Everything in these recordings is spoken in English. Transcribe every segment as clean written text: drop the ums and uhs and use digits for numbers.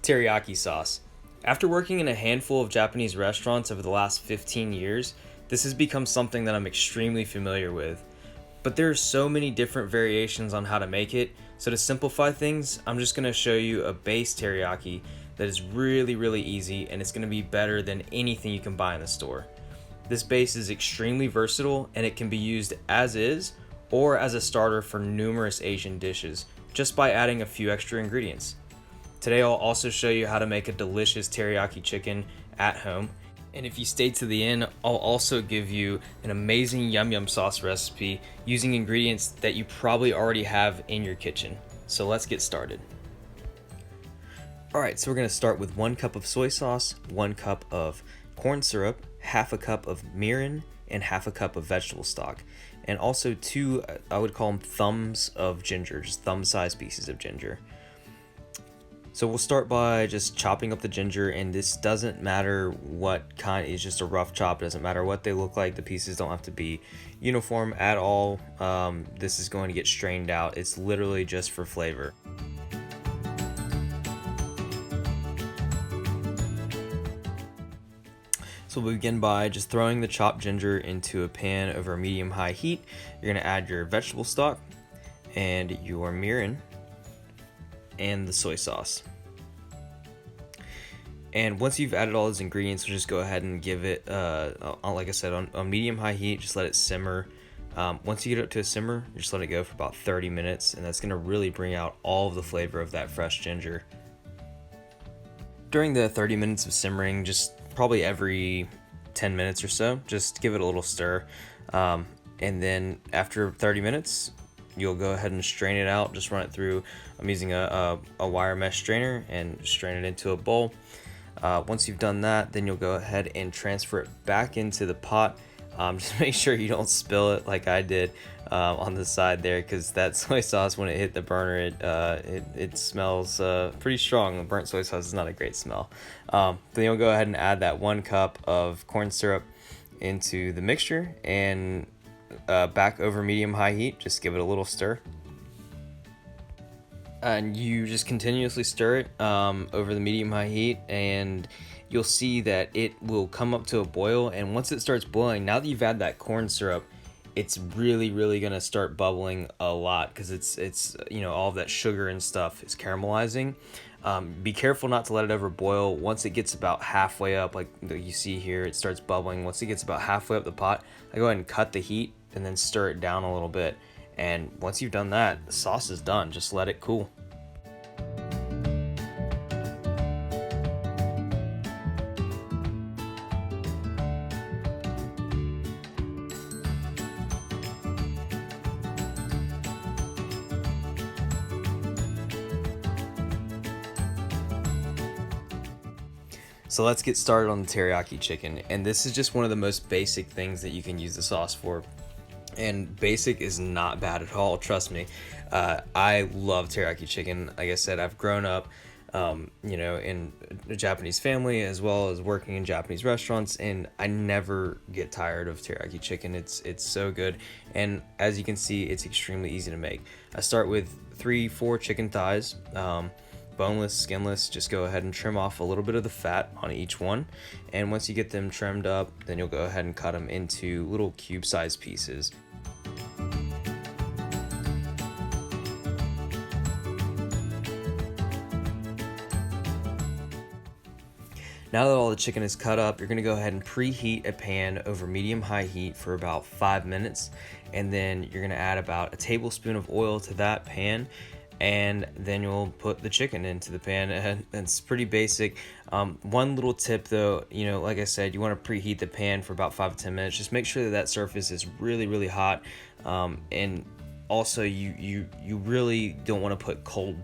Teriyaki sauce. After working in a handful of Japanese restaurants over the last 15 years, this has become something that I'm extremely familiar with. But there are so many different variations on how to make it, so to simplify things, I'm just going to show you a base teriyaki that is really easy, and it's going to be better than anything you can buy in the store. This base is extremely versatile, and it can be used as is or as a starter for numerous Asian dishes, just by adding a few extra ingredients. Today I'll also show you how to make a delicious teriyaki chicken at home. And if you stay to the end, I'll also give you an amazing yum yum sauce recipe using ingredients that you probably already have in your kitchen. So let's get started. Alright, so we're going to start with 1 cup of soy sauce, 1 cup of corn syrup, half a cup of mirin, and half a cup of vegetable stock. And also 2, I would call them thumbs of ginger, just thumb-sized pieces of ginger. So we'll start by just chopping up the ginger, and this doesn't matter what kind, it's just a rough chop. It doesn't matter what they look like. The pieces don't have to be uniform at all. This is going to get strained out. It's literally just for flavor. So we'll begin by just throwing the chopped ginger into a pan over medium-high heat. You're going to add your vegetable stock and your mirin and the soy sauce. And once you've added all those ingredients, we'll just go ahead and give it, like I said, on medium-high heat, just let it simmer. Once you get it up to a simmer, just let it go for about 30 minutes, and that's going to really bring out all of the flavor of that fresh ginger. During the 30 minutes of simmering, just probably every 10 minutes or so, just give it a little stir. And then after 30 minutes, you'll go ahead and strain it out. Just run it through. I'm using a wire mesh strainer and strain it into a bowl. Once you've done that, then you'll go ahead and transfer it back into the pot. Just make sure you don't spill it like I did on the side there, because that soy sauce, when it hit the burner, it smells pretty strong. The burnt soy sauce is not a great smell. Then you'll go ahead and add that 1 cup of corn syrup into the mixture, and back over medium-high heat, just give it a little stir. And you just continuously stir it over the medium-high heat, and you'll see that it will come up to a boil. And once it starts boiling, now that you've added that corn syrup, it's really gonna start bubbling a lot, because it's all of that sugar and stuff is caramelizing. Be careful not to let it over boil. Once it gets about halfway up, like you see here, it starts bubbling. Once it gets about halfway up the pot, I go ahead and cut the heat and then stir it down a little bit. And once you've done that, the sauce is done. Just let it cool. So let's get started on the teriyaki chicken. And this is just one of the most basic things that you can use the sauce for. And basic is not bad at all, trust me. I love teriyaki chicken. Like I said, I've grown up in a Japanese family, as well as working in Japanese restaurants, and I never get tired of teriyaki chicken. It's so good, and as you can see, it's extremely easy to make. I start with 3-4 chicken thighs, boneless, skinless. Just go ahead and trim off a little bit of the fat on each one, and once you get them trimmed up, then you'll go ahead and cut them into little cube-sized pieces. Now that all the chicken is cut up, you're going to go ahead and preheat a pan over medium-high heat for about 5 minutes, and then you're going to add about a tablespoon of oil to that pan, and then you'll put the chicken into the pan. And it's pretty basic. One little tip though, like I said, you want to preheat the pan for about 5 to 10 minutes. Just make sure that surface is really hot, and also you really don't want to put cold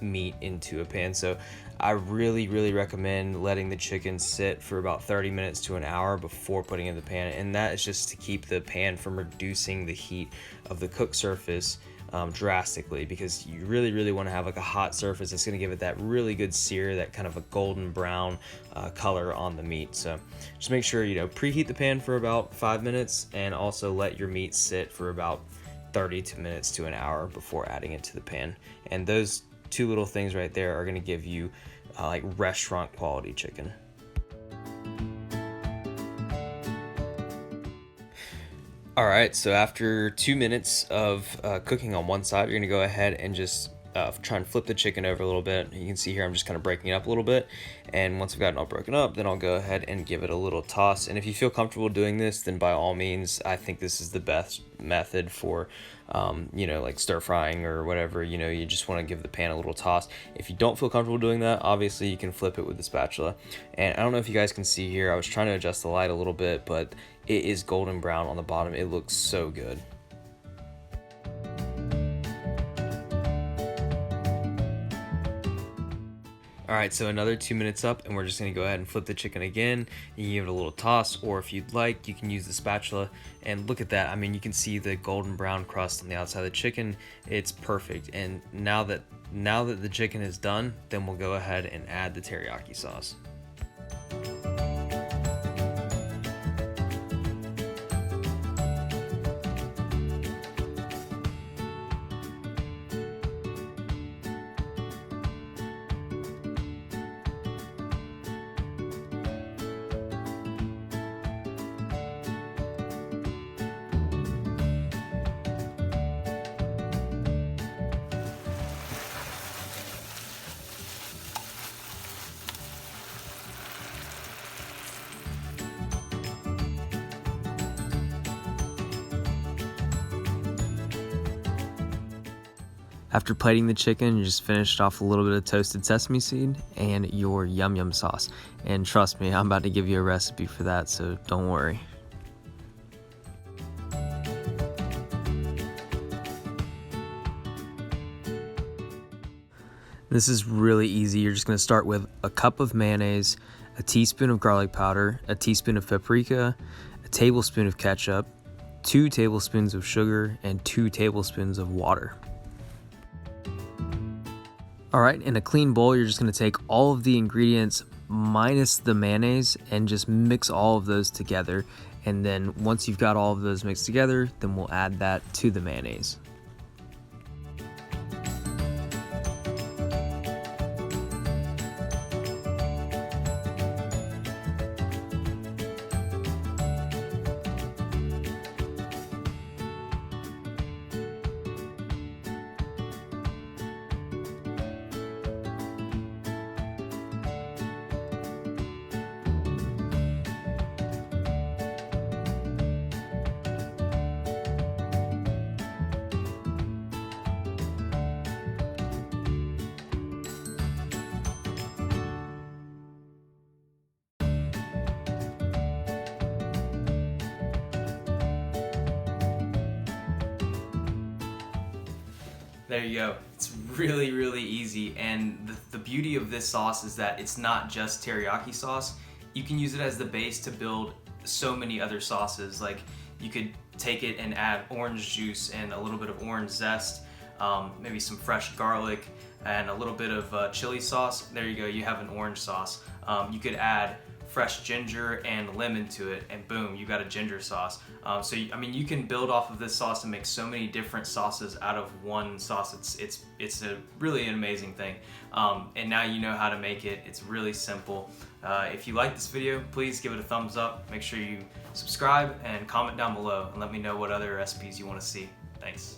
meat into a pan. So I really recommend letting the chicken sit for about 30 minutes to an hour before putting it in the pan, and that is just to keep the pan from reducing the heat of the cooked surface drastically, because you really want to have like a hot surface that's going to give it that really good sear, that kind of a golden brown color on the meat. So just make sure preheat the pan for about 5 minutes, and also let your meat sit for about 30 minutes to an hour before adding it to the pan. And those two little things right there are gonna give you like restaurant quality chicken. All right, so after 2 minutes of cooking on one side, you're gonna go ahead and just try and flip the chicken over a little bit. You can see here I'm just kind of breaking it up a little bit, and once I've got it all broken up, then I'll go ahead and give it a little toss. And if you feel comfortable doing this, then by all means, I think this is the best method for you know, like stir frying or whatever. You know, you just want to give the pan a little toss. If you don't feel comfortable doing that, obviously you can flip it with the spatula. And I don't know if you guys can see here, I was trying to adjust the light a little bit, but it is golden brown on the bottom. It looks so good. All right, so another 2 minutes up, and we're just gonna go ahead and flip the chicken again. You can give it a little toss, or if you'd like, you can use the spatula. And look at that. I mean, you can see the golden brown crust on the outside of the chicken. It's perfect. And now that the chicken is done, then we'll go ahead and add the teriyaki sauce. After plating the chicken, you just finished off a little bit of toasted sesame seed and your yum yum sauce. And trust me, I'm about to give you a recipe for that, so don't worry. This is really easy. You're just gonna start with a cup of mayonnaise, a teaspoon of garlic powder, a teaspoon of paprika, a tablespoon of ketchup, 2 tablespoons of sugar, and 2 tablespoons of water. All right, in a clean bowl, you're just gonna take all of the ingredients minus the mayonnaise and just mix all of those together. And then once you've got all of those mixed together, then we'll add that to the mayonnaise. There you go. It's really, really easy. And the beauty of this sauce is that it's not just teriyaki sauce. You can use it as the base to build so many other sauces. Like you could take it and add orange juice and a little bit of orange zest, maybe some fresh garlic and a little bit of chili sauce. There you go, you have an orange sauce. You could add fresh ginger and lemon to it, and boom, you got a ginger sauce. I mean, you can build off of this sauce and make so many different sauces out of one sauce. It's a really an amazing thing. And now you know how to make it. It's really simple. If you like this video, please give it a thumbs up. Make sure you subscribe and comment down below and let me know what other recipes you want to see. Thanks.